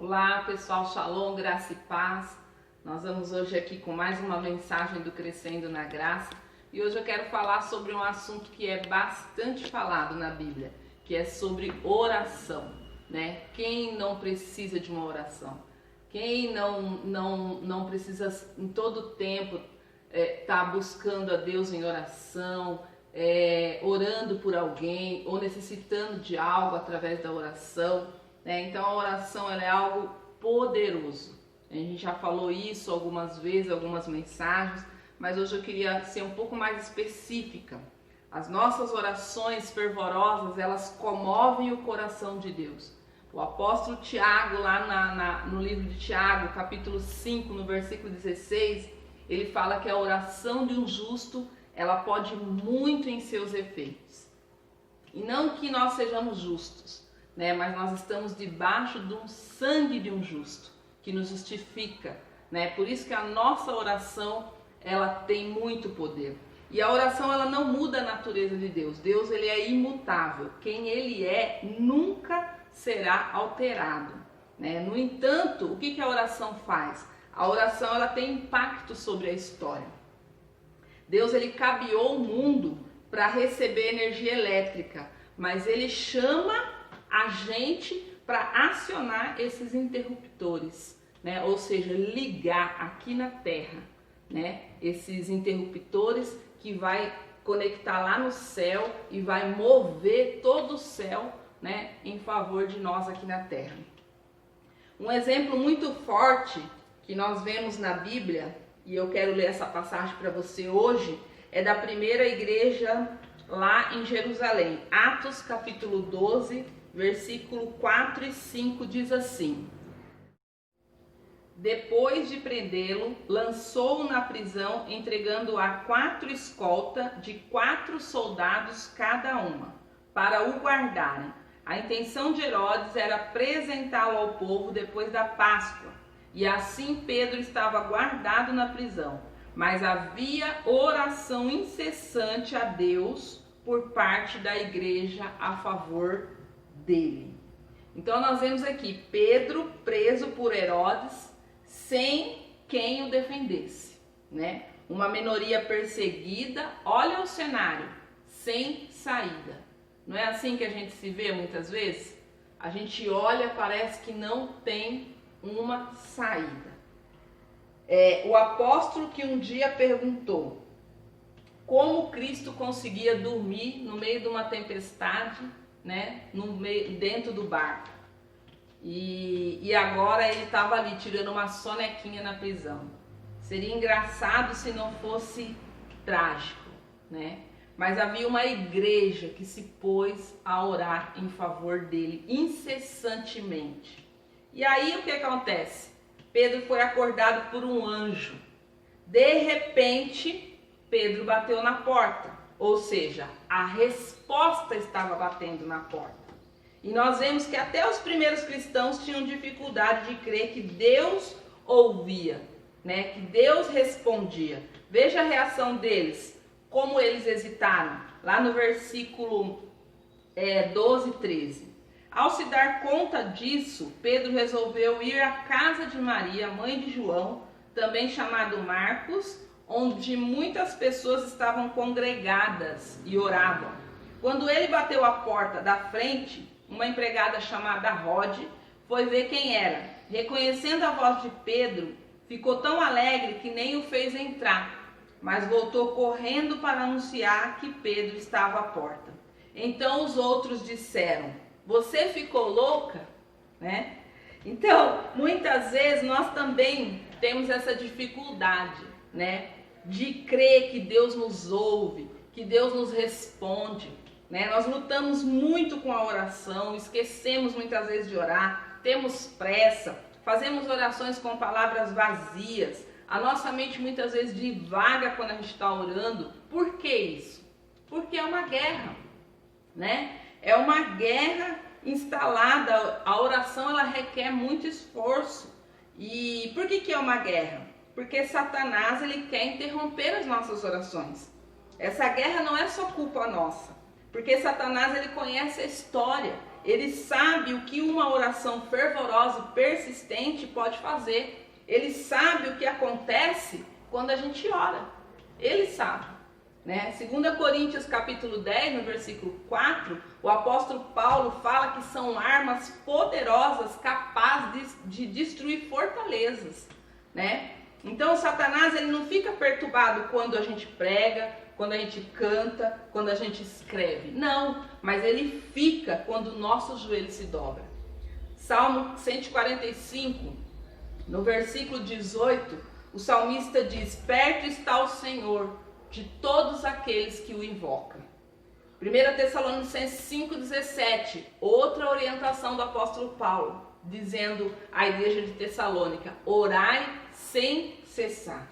Olá pessoal, Shalom, graça e paz. Nós vamos hoje aqui com mais uma mensagem do Crescendo na Graça. E hoje eu quero falar sobre um assunto que é bastante falado na Bíblia, que é sobre oração, né? Quem não precisa de uma oração? Quem não precisa em todo tempo tá buscando a Deus em oração, orando por alguém ou necessitando de algo através da oração, né? Então a oração ela é algo poderoso. A gente já falou isso algumas vezes, algumas mensagens, mas hoje eu queria ser um pouco mais específica. As nossas orações fervorosas, elas comovem o coração de Deus. O apóstolo Tiago, lá no livro de Tiago, capítulo 5, no versículo 16, ele fala que a oração de um justo, ela pode muito em seus efeitos. E não que nós sejamos justos, né? Mas nós estamos debaixo do sangue de um justo, que nos justifica, né? Por isso que a nossa oração, ela tem muito poder. E a oração, ela não muda a natureza de Deus. Deus, ele é imutável. Quem ele é nunca será alterado, né? No entanto, o que a oração faz? A oração, ela tem impacto sobre a história. Deus, ele cabeou o mundo para receber energia elétrica, mas ele chama a gente para acionar esses interruptores, né? Ou seja, ligar aqui na Terra, né? Esses interruptores que vai conectar lá no céu e vai mover todo o céu, né, em favor de nós aqui na Terra. Um exemplo muito forte que nós vemos na Bíblia, e eu quero ler essa passagem para você hoje, é da primeira igreja lá em Jerusalém. Atos capítulo 12, versículo 4 e 5 diz assim: depois de prendê-lo, lançou-o na prisão, entregando-o a 4 escoltas de 4 soldados cada uma, para o guardarem. A intenção de Herodes era apresentá-lo ao povo depois da Páscoa, e assim Pedro estava guardado na prisão. Mas havia oração incessante a Deus por parte da igreja a favor dele. Então nós vemos aqui Pedro preso por Herodes, sem quem o defendesse, né? Uma minoria perseguida, olha o cenário, sem saída. Não é assim que a gente se vê muitas vezes? A gente olha, parece que não tem uma saída. O apóstolo que um dia perguntou como Cristo conseguia dormir no meio de uma tempestade, né? Dentro do barco. E agora ele estava ali tirando uma sonequinha na prisão. Seria engraçado se não fosse trágico, né? Mas havia uma igreja que se pôs a orar em favor dele incessantemente. E aí o que acontece? Pedro foi acordado por um anjo. De repente, Pedro bateu na porta. Ou seja, a resposta estava batendo na porta. E nós vemos que até os primeiros cristãos tinham dificuldade de crer que Deus ouvia, né? Que Deus respondia. Veja a reação deles. Como eles hesitaram, lá no versículo 12 e 13. Ao se dar conta disso, Pedro resolveu ir à casa de Maria, mãe de João, também chamado Marcos, onde muitas pessoas estavam congregadas e oravam. Quando ele bateu a porta da frente, uma empregada chamada Rode foi ver quem era. Reconhecendo a voz de Pedro, ficou tão alegre que nem o fez entrar, mas voltou correndo para anunciar que Pedro estava à porta. Então os outros disseram: você ficou louca? Né? Então, muitas vezes nós também temos essa dificuldade, né, de crer que Deus nos ouve, que Deus nos responde, né? Nós lutamos muito com a oração, esquecemos muitas vezes de orar, temos pressa, fazemos orações com palavras vazias. A nossa mente muitas vezes divaga quando a gente está orando. Por que isso? Porque é uma guerra, né? É uma guerra instalada. A oração, ela requer muito esforço. E por que é uma guerra? Porque Satanás, ele quer interromper as nossas orações. Essa guerra não é só culpa nossa. Porque Satanás, ele conhece a história. ele sabe o que uma oração fervorosa e persistente pode fazer. Ele sabe o que acontece quando a gente ora. Ele sabe, né? 2 Coríntios capítulo 10, no versículo 4, o apóstolo Paulo fala que são armas poderosas capazes de destruir fortalezas, né? Então Satanás ele não fica perturbado quando a gente prega, quando a gente canta, quando a gente escreve. Não, mas ele fica quando o nosso joelho se dobra. Salmo 145, no versículo 18, o salmista diz: perto está o Senhor de todos aqueles que o invocam. 1 Tessalonicenses 5,17, outra orientação do apóstolo Paulo, dizendo à igreja de Tessalônica: orai sem cessar.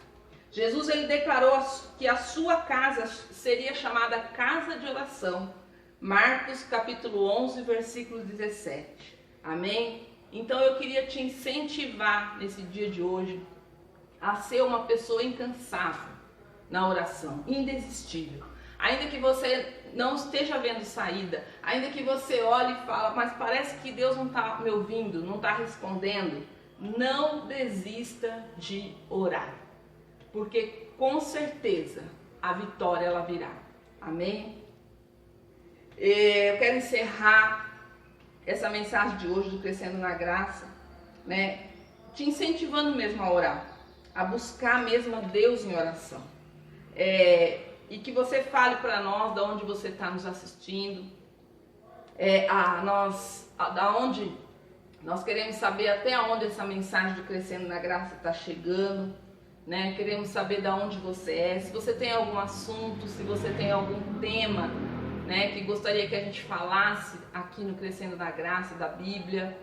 Jesus ele declarou que a sua casa seria chamada casa de oração. Marcos capítulo 11, versículo 17. Amém? Então eu queria te incentivar nesse dia de hoje a ser uma pessoa incansável na oração, indesistível. Ainda que você não esteja vendo saída, ainda que você olhe e fale, mas parece que Deus não está me ouvindo, não está respondendo, não desista de orar, porque com certeza a vitória ela virá. Amém? Eu quero encerrar essa mensagem de hoje do Crescendo na Graça, né, te incentivando mesmo a orar, a buscar mesmo a Deus em oração. E que você fale para nós de onde você está nos assistindo, nós queremos saber até onde essa mensagem do Crescendo na Graça está chegando, né? Queremos saber de onde você é, se você tem algum assunto, se você tem algum tema, né, que gostaria que a gente falasse aqui no Crescendo na Graça da Bíblia.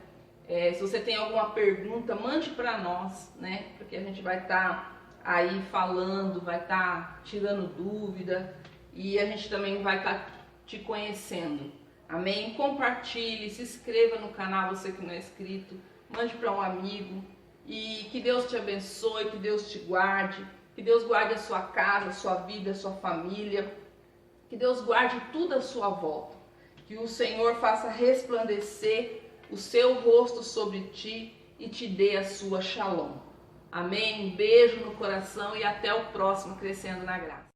Se você tem alguma pergunta, mande para nós, né, porque a gente vai estar aí falando, vai estar tirando dúvida e a gente também vai estar te conhecendo. Amém? Compartilhe, se inscreva no canal, você que não é inscrito, mande para um amigo e que Deus te abençoe, que Deus te guarde, que Deus guarde a sua casa, a sua vida, a sua família, que Deus guarde tudo à sua volta, que o Senhor faça resplandecer o seu rosto sobre ti e te dê a sua shalom. Amém? Um beijo no coração e até o próximo Crescendo na Graça.